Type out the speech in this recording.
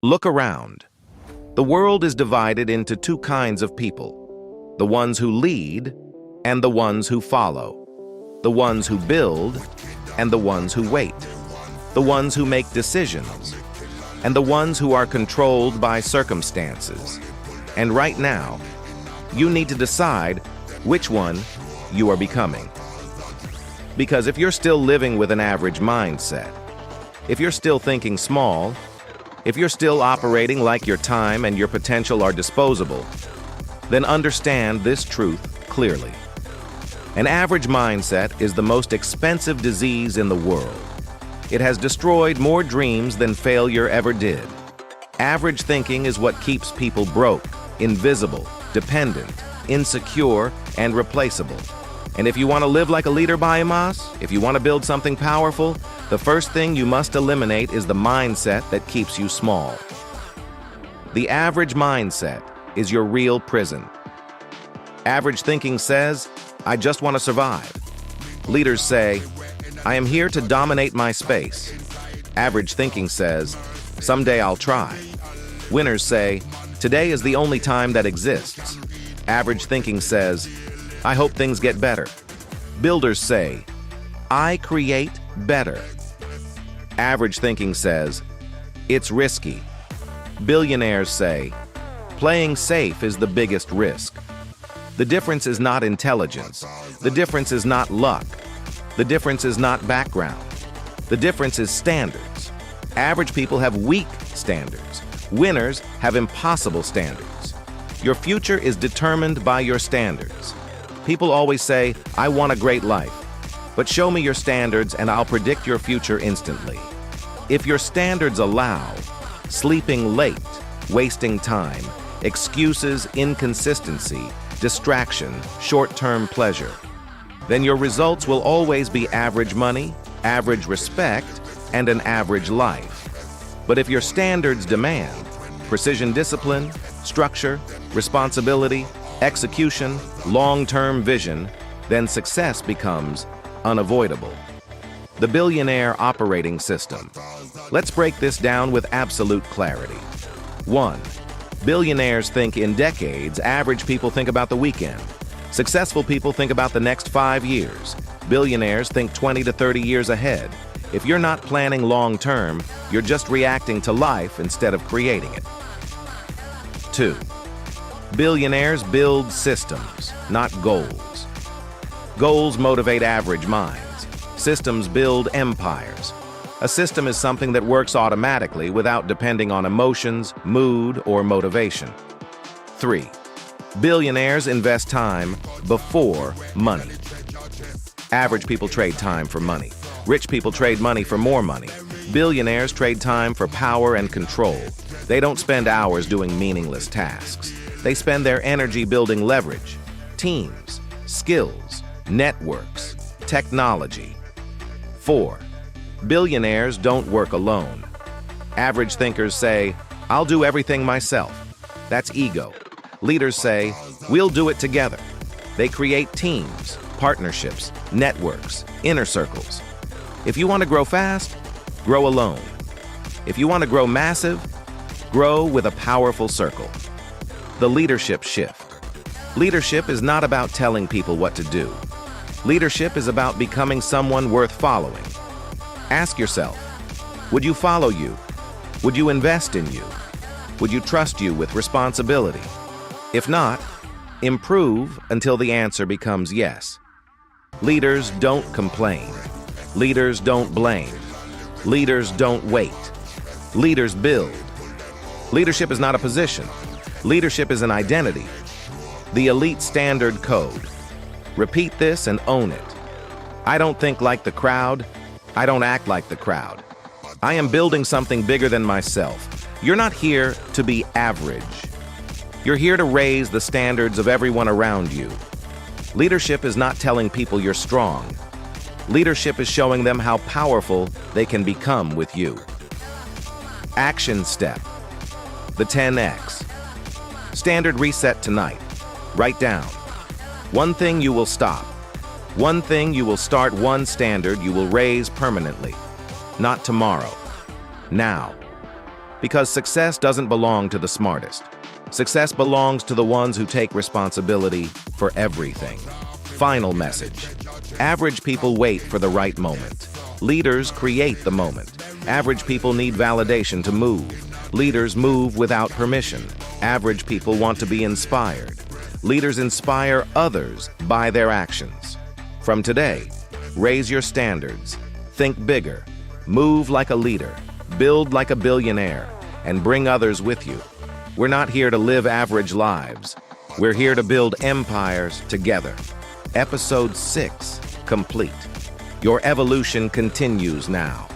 Look around. The world is divided into two kinds of people: the ones who lead and the ones who follow, the ones who build and the ones who wait, the ones who make decisions and the ones who are controlled by circumstances. And right now, you need to decide which one you are becoming. Because if you're still living with an average mindset, if you're still thinking small, if you're still operating like your time and your potential are disposable, then understand this truth clearly. An average mindset is the most expensive disease in the world. It has destroyed more dreams than failure ever did. Average thinking is what keeps people broke, invisible, dependent, insecure, and replaceable. And if you want to live like a leader, if you want to build something powerful, the first thing you must eliminate is the mindset that keeps you small. The average mindset is your real prison. Average thinking says, I just want to survive. Leaders say, I am here to dominate my space. Average thinking says, someday I'll try. Winners say, today is the only time that exists. Average thinking says, I hope things get better. Builders say, I create better. Average thinking says, it's risky. Billionaires say, playing safe is the biggest risk. The difference is not intelligence. The difference is not luck. The difference is not background. The difference is standards. Average people have weak standards. Winners have impossible standards. Your future is determined by your standards. People always say, I want a great life. But show me your standards and I'll predict your future instantly. If your standards allow sleeping late, wasting time, excuses, inconsistency, distraction, short-term pleasure, then your results will always be average money, average respect, and an average life. But if your standards demand precision discipline, structure, responsibility, execution, long-term vision, then success becomes unavoidable. The Billionaire operating system. Let's break this down with absolute clarity. 1. Billionaires think in decades. Average people think about the weekend. Successful people think about the next 5 years. Billionaires think 20 to 30 years ahead. If you're not planning long-term, you're just reacting to life instead of creating it. 2. Billionaires build systems, not goals. Goals motivate average minds. Systems build empires. A system is something that works automatically without depending on emotions, mood, or motivation. 3. Billionaires invest time before money. Average people trade time for money. Rich people trade money for more money. Billionaires trade time for power and control. They don't spend hours doing meaningless tasks. They spend their energy building leverage, teams, skills, networks, technology. 4. Billionaires don't work alone. Average thinkers say, I'll do everything myself. That's ego. Leaders say, we'll do it together. They create teams, partnerships, networks, inner circles. If you want to grow fast, grow alone. If you want to grow massive, grow with a powerful circle. The leadership shift. Leadership is not about telling people what to do. Leadership is about becoming someone worth following. Ask yourself, would you follow you? Would you invest in you? Would you trust you with responsibility? If not, improve until the answer becomes yes. Leaders don't complain. Leaders don't blame. Leaders don't wait. Leaders build. Leadership is not a position. Leadership is an identity. The elite standard code. Repeat this and own it. I don't think like the crowd. I don't act like the crowd. I am building something bigger than myself. You're not here to be average. You're here to raise the standards of everyone around you. Leadership is not telling people you're strong. Leadership is showing them how powerful they can become with you. Action step. The 10X. Standard reset tonight. Write down. One thing you will stop. One thing you will start. One standard you will raise permanently. Not tomorrow. Now. Because success doesn't belong to the smartest. Success belongs to the ones who take responsibility for everything. Final message. Average people wait for the right moment. Leaders create the moment. Average people need validation to move. Leaders move without permission. Average people want to be inspired. Leaders inspire others by their actions. From today, raise your standards. Think bigger. Move like a leader. Build like a billionaire. And bring others with you. We're not here to live average lives. We're here to build empires together. Episode 6 complete. Your evolution continues now.